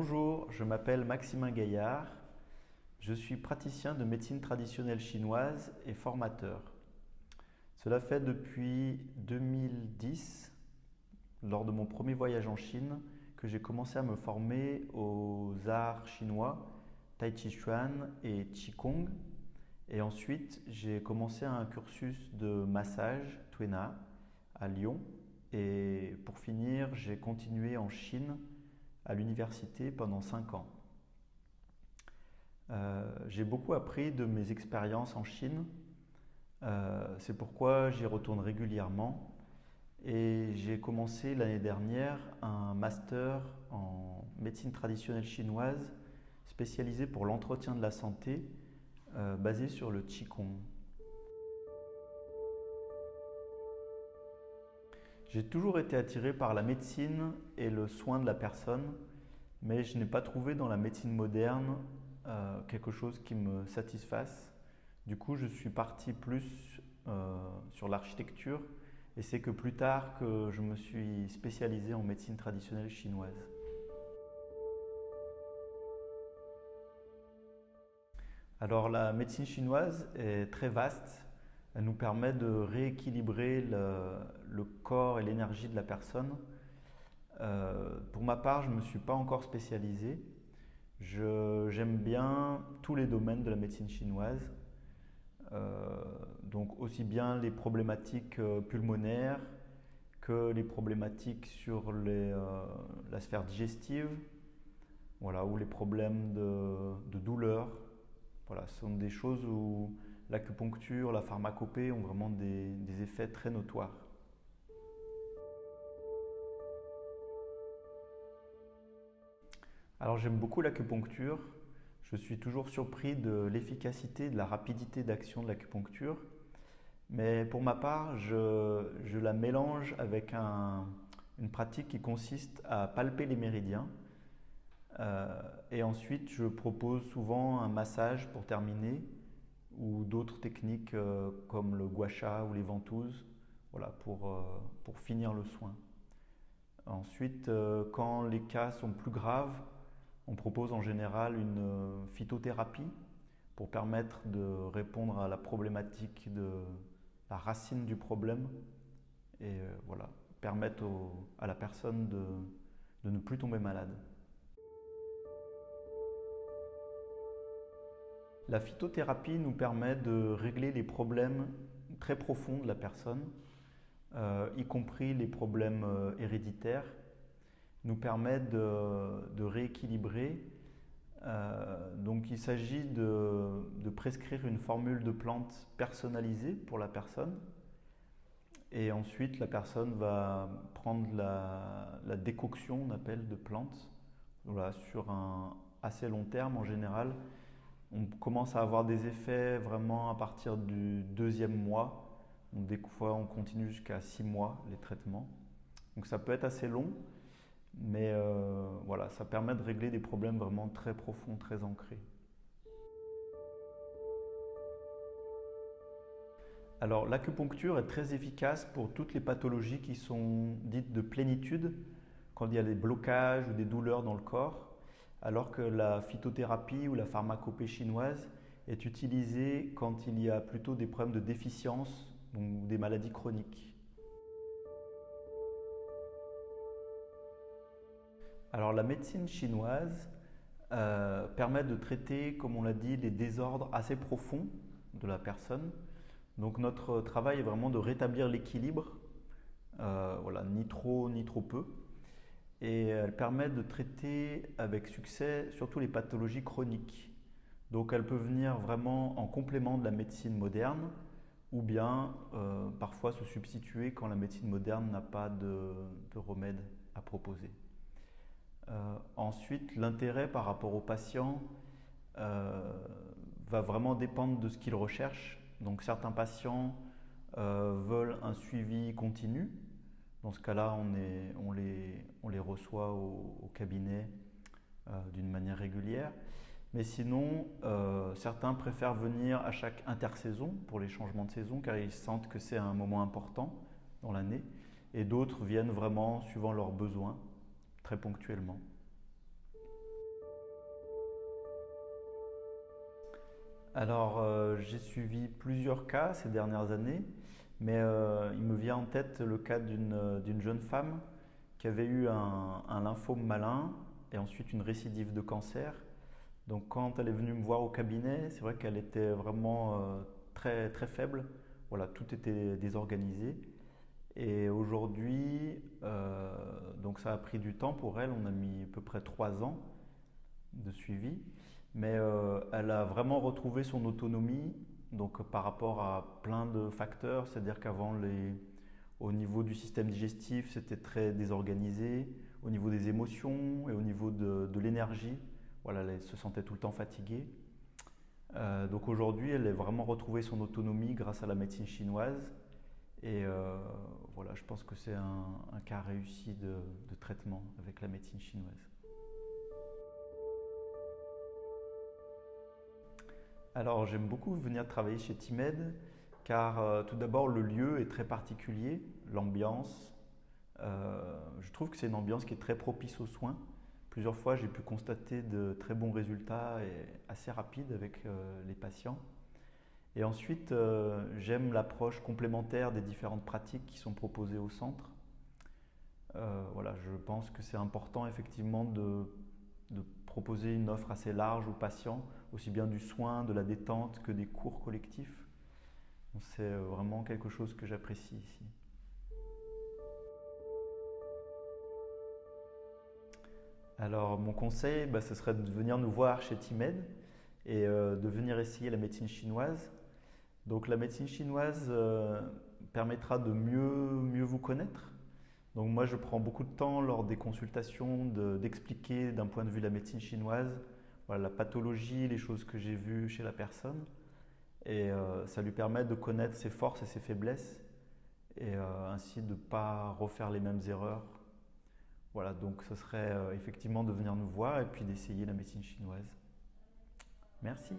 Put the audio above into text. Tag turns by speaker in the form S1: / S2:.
S1: Bonjour, je m'appelle Maximin Gaillard. Je suis praticien de médecine traditionnelle chinoise et formateur. Cela fait depuis 2010, lors de mon premier voyage en Chine, que j'ai commencé à me former aux arts chinois, Tai Chi Chuan et Qigong. Et ensuite, j'ai commencé un cursus de massage, Tuina, à Lyon. Et pour finir, j'ai continué en Chine à l'université pendant 5 ans. J'ai beaucoup appris de mes expériences en Chine. C'est pourquoi j'y retourne régulièrement. Et j'ai commencé l'année dernière un master en médecine traditionnelle chinoise spécialisé pour l'entretien de la santé, basé sur le Qigong. J'ai toujours été attiré par la médecine et le soin de la personne, mais je n'ai pas trouvé dans la médecine moderne quelque chose qui me satisfasse. Du coup, je suis parti plus sur l'architecture et c'est que plus tard que je me suis spécialisé en médecine traditionnelle chinoise. Alors la médecine chinoise est très vaste. Elle nous permet de rééquilibrer le corps et l'énergie de la personne. Pour ma part, je ne me suis pas encore spécialisé. J'aime bien tous les domaines de la médecine chinoise. Donc aussi bien les problématiques pulmonaires que les problématiques sur la sphère digestive, voilà, ou les problèmes de douleur. Voilà, ce sont des choses où l'acupuncture, la pharmacopée ont vraiment des effets très notoires. Alors j'aime beaucoup l'acupuncture. Je suis toujours surpris de l'efficacité, de la rapidité d'action de l'acupuncture. Mais pour ma part, je la mélange avec une pratique qui consiste à palper les méridiens. Et ensuite, je propose souvent un massage pour terminer ou d'autres techniques comme le gua sha ou les ventouses, voilà, pour finir le soin. Ensuite, quand les cas sont plus graves, on propose en général une phytothérapie pour permettre de répondre à la problématique de la racine du problème et voilà, permettre à la personne de ne plus tomber malade. La phytothérapie nous permet de régler les problèmes très profonds de la personne, y compris les problèmes héréditaires, nous permet de rééquilibrer. Donc il s'agit de prescrire une formule de plante personnalisée pour la personne. Et ensuite, la personne va prendre la décoction, on appelle, de plantes. Voilà, sur un assez long terme en général. On commence à avoir des effets vraiment à partir du deuxième mois. Donc, des fois, on continue jusqu'à 6 mois les traitements. Donc ça peut être assez long, mais voilà, ça permet de régler des problèmes vraiment très profonds, très ancrés. Alors l'acupuncture est très efficace pour toutes les pathologies qui sont dites de plénitude, quand il y a des blocages ou des douleurs dans le corps, alors que la phytothérapie ou la pharmacopée chinoise est utilisée quand il y a plutôt des problèmes de déficience ou des maladies chroniques. Alors la médecine chinoise permet de traiter, comme on l'a dit, les désordres assez profonds de la personne. Donc notre travail est vraiment de rétablir l'équilibre, voilà, ni trop ni trop peu. Et elle permet de traiter avec succès surtout les pathologies chroniques. Donc elle peut venir vraiment en complément de la médecine moderne ou bien parfois se substituer quand la médecine moderne n'a pas de remède à proposer. Ensuite, l'intérêt par rapport au patient va vraiment dépendre de ce qu'il recherche. Donc certains patients veulent un suivi continu. Dans ce cas-là, on les reçoit au cabinet d'une manière régulière. Mais sinon, certains préfèrent venir à chaque intersaison pour les changements de saison car ils sentent que c'est un moment important dans l'année. Et d'autres viennent vraiment suivant leurs besoins, très ponctuellement. Alors, j'ai suivi plusieurs cas ces dernières années, mais il me vient en tête le cas d'une jeune femme qui avait eu un lymphome malin et ensuite une récidive de cancer. Donc, quand elle est venue me voir au cabinet, c'est vrai qu'elle était vraiment très, très faible. Voilà, tout était désorganisé. Et aujourd'hui, donc ça a pris du temps pour elle, on a mis à peu près 3 ans de suivi, mais elle a vraiment retrouvé son autonomie, donc par rapport à plein de facteurs, c'est-à-dire au niveau du système digestif, c'était très désorganisé, au niveau des émotions et au niveau de l'énergie, voilà, elle se sentait tout le temps fatiguée. Donc aujourd'hui, elle a vraiment retrouvé son autonomie grâce à la médecine chinoise. Et voilà, je pense que c'est un cas réussi de traitement avec la médecine chinoise. Alors j'aime beaucoup venir travailler chez Timed car tout d'abord le lieu est très particulier, l'ambiance. Je trouve que c'est une ambiance qui est très propice aux soins. Plusieurs fois j'ai pu constater de très bons résultats et assez rapides avec les patients. Et ensuite j'aime l'approche complémentaire des différentes pratiques qui sont proposées au centre. Voilà, je pense que c'est important effectivement de proposer une offre assez large aux patients, aussi bien du soin, de la détente que des cours collectifs. C'est vraiment quelque chose que j'apprécie ici. Alors mon conseil, bah, ce serait de venir nous voir chez Timed et de venir essayer la médecine chinoise. Donc la médecine chinoise permettra de mieux vous connaître. Donc moi, je prends beaucoup de temps lors des consultations d'expliquer d'un point de vue la médecine chinoise, voilà, la pathologie, les choses que j'ai vues chez la personne. Et ça lui permet de connaître ses forces et ses faiblesses et ainsi de ne pas refaire les mêmes erreurs. Voilà, donc ce serait effectivement de venir nous voir et puis d'essayer la médecine chinoise. Merci.